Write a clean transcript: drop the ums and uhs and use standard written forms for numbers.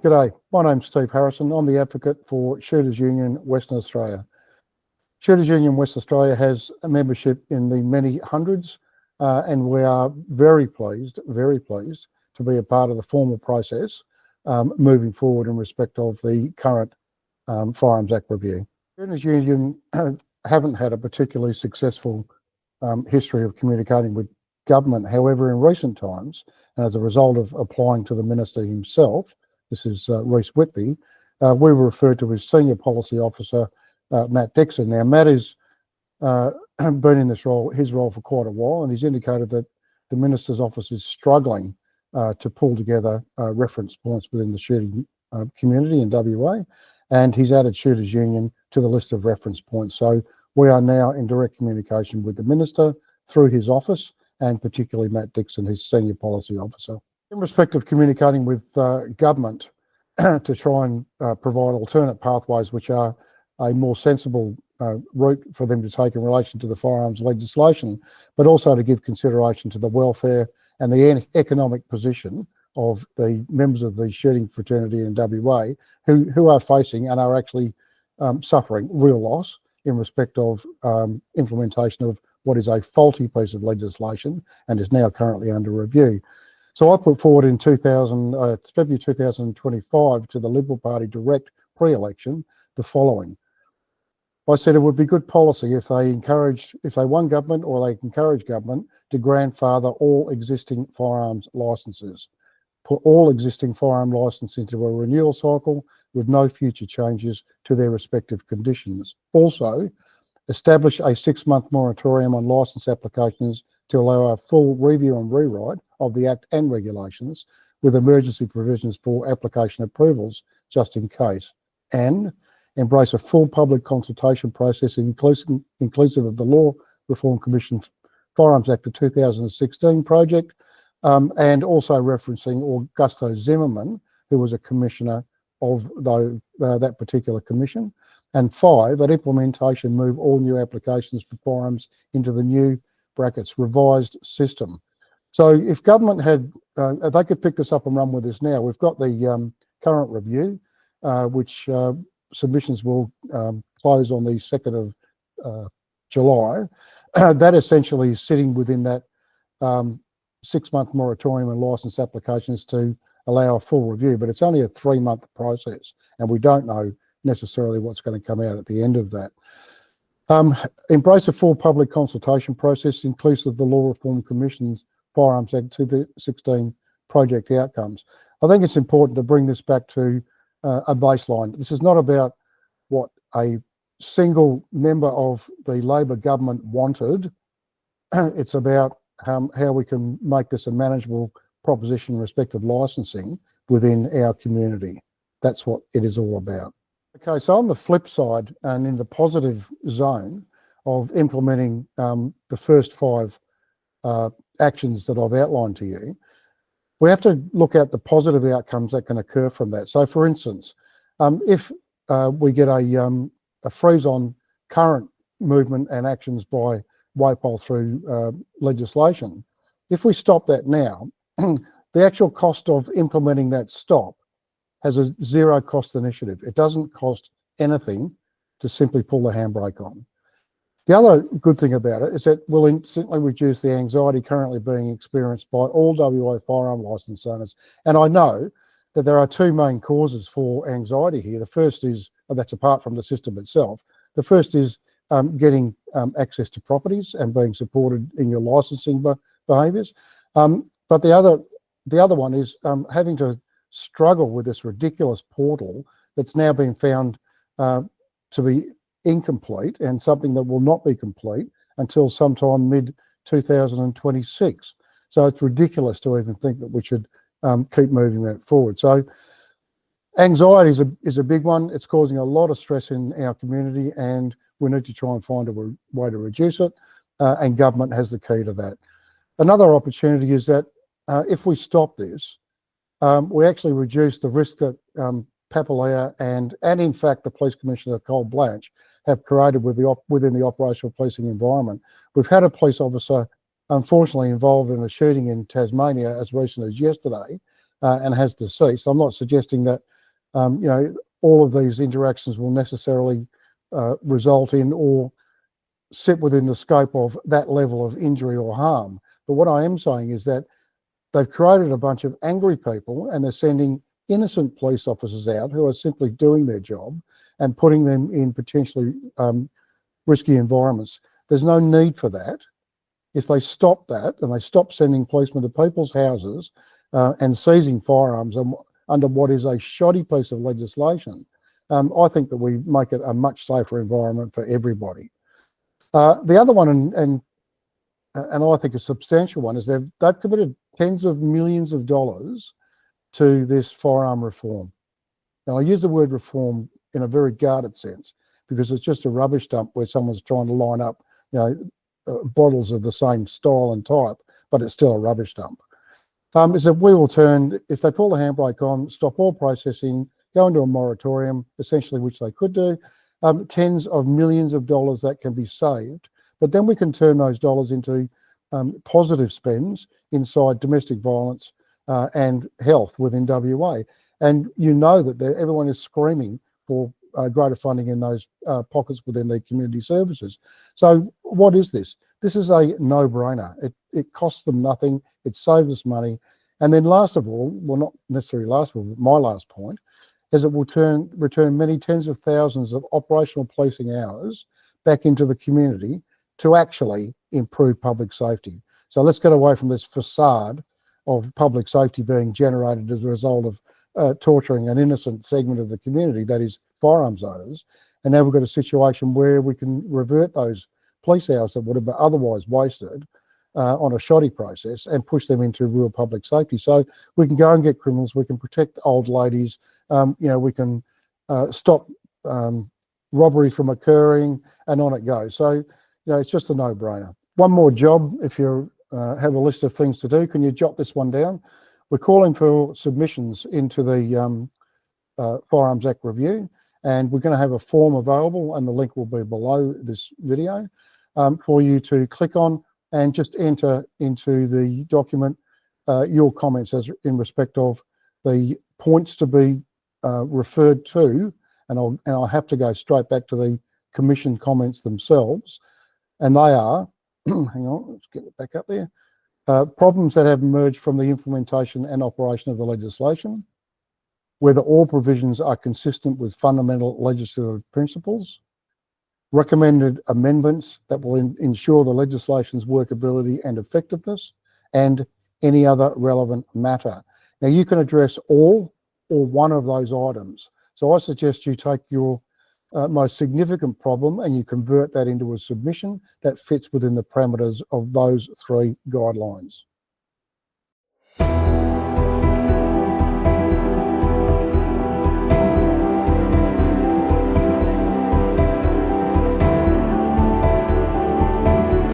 G'day, my name's Steve Harrison. I'm the advocate for Shooters Union Western Australia. Shooters Union Western Australia has a membership in the many hundreds, and we are very pleased to be a part of the formal process moving forward in respect of the current Firearms Act review. Shooters Union haven't had a particularly successful history of communicating with government. However, in recent times, as a result of applying to the Minister himself, this is Rhys Whitby, we were referred to as Senior Policy Officer Matt Dixon. Now, Matt has been in his role for quite a while, and he's indicated that the Minister's office is struggling to pull together reference points within the shooting community in WA, and he's added Shooters Union to the list of reference points. So we are now in direct communication with the Minister through his office, and particularly Matt Dixon, his Senior Policy Officer. In respect of communicating with government to try and provide alternate pathways which are a more sensible route for them to take in relation to the firearms legislation, but also to give consideration to the welfare and the economic position of the members of the shooting fraternity in WA who are facing and are actually suffering real loss in respect of implementation of what is a faulty piece of legislation and is now currently under review. So I put forward in February 2025 to the Liberal Party direct pre-election the following. I said it would be good policy if they won government, or they encourage government to grandfather all existing firearms licences, put all existing firearm licences into a renewal cycle with no future changes to their respective conditions. Also, establish a 6-month moratorium on licence applications to allow a full review and rewrite of the Act and regulations with emergency provisions for application approvals just in case, and embrace a full public consultation process inclusive of the Law Reform Commission Firearms Act of 2016 project, and also referencing Augusto Zimmerman, who was a commissioner of that particular commission. And 5, at implementation, move all new applications for firearms into the new revised system. So if government had, they could pick this up and run with this now. We've got the current review, which submissions will close on the 2nd of July. That essentially is sitting within that 6-month moratorium and licence applications to allow a full review, but it's only a 3-month process, and we don't know necessarily what's going to come out at the end of that. Embrace a full public consultation process inclusive of the Law Reform Commission's Firearms Act 2016 project outcomes. I think it's important to bring this back to a baseline. This is not about what a single member of the Labor government wanted. It's about how we can make this a manageable proposition in respect of licensing within our community. That's what it is all about. Okay, so on the flip side and in the positive zone of implementing the first 5 actions that I've outlined to you, we have to look at the positive outcomes that can occur from that. So for instance, if we get a freeze on current movement and actions by WAPOL through legislation, if we stop that now, the actual cost of implementing that stop has a zero cost initiative. It doesn't cost anything to simply pull the handbrake on. The other good thing about it is that it will instantly reduce the anxiety currently being experienced by all WA firearm licence owners. And I know that there are 2 main causes for anxiety here. The first is, that's apart from the system itself, the first is getting access to properties and being supported in your licensing behaviours. But the other one is having to struggle with this ridiculous portal that's now been found to be incomplete, and something that will not be complete until sometime mid-2026. So it's ridiculous to even think that we should keep moving that forward. So anxiety is a big one. It's causing a lot of stress in our community, and we need to try and find a way to reduce it, and government has the key to that. Another opportunity is that if we stop this, we actually reduce the risk that Papalea and in fact the Police Commissioner Cole Blanche have created within the operational policing environment. We've had a police officer unfortunately involved in a shooting in Tasmania as recent as yesterday and has deceased. I'm not suggesting that, all of these interactions will necessarily result in or sit within the scope of that level of injury or harm. But what I am saying is that they've created a bunch of angry people and they're sending innocent police officers out who are simply doing their job and putting them in potentially risky environments. There's no need for that. If they stop that and they stop sending policemen to people's houses and seizing firearms under what is a shoddy piece of legislation, I think that we make it a much safer environment for everybody. The other one, and I think a substantial one, is they've committed tens of millions of dollars to this firearm reform. Now, I use the word reform in a very guarded sense because it's just a rubbish dump where someone's trying to line up, bottles of the same style and type, but it's still a rubbish dump. Is that we will turn, if they pull the handbrake on, stop all processing, go into a moratorium, essentially, which they could do, tens of millions of dollars that can be saved. But then we can turn those dollars into positive spends inside domestic violence and health within WA. And you know that everyone is screaming for greater funding in those pockets within their community services. So what is this? This is a no-brainer. It costs them nothing. It saves us money. And then last of all, well, not necessarily last of all, but my last point, is it will return many tens of thousands of operational policing hours back into the community to actually improve public safety. So let's get away from this facade of public safety being generated as a result of torturing an innocent segment of the community, that is firearms owners. And now we've got a situation where we can revert those police hours that would have been otherwise wasted on a shoddy process and push them into real public safety. So we can go and get criminals, we can protect old ladies, we can stop robbery from occurring, and on it goes. So, it's just a no-brainer. One more job, if you have a list of things to do, can you jot this one down? We're calling for submissions into the Firearms Act review, and we're going to have a form available, and the link will be below this video for you to click on and just enter into the document your comments as in respect of the points to be referred to, and I'll have to go straight back to the Commission comments themselves, and they are, hang on, let's get it back up there, problems that have emerged from the implementation and operation of the legislation, whether all provisions are consistent with fundamental legislative principles, recommended amendments that will ensure the legislation's workability and effectiveness, and any other relevant matter. Now, you can address all or one of those items. So I suggest you take your most significant problem and you convert that into a submission that fits within the parameters of those three guidelines.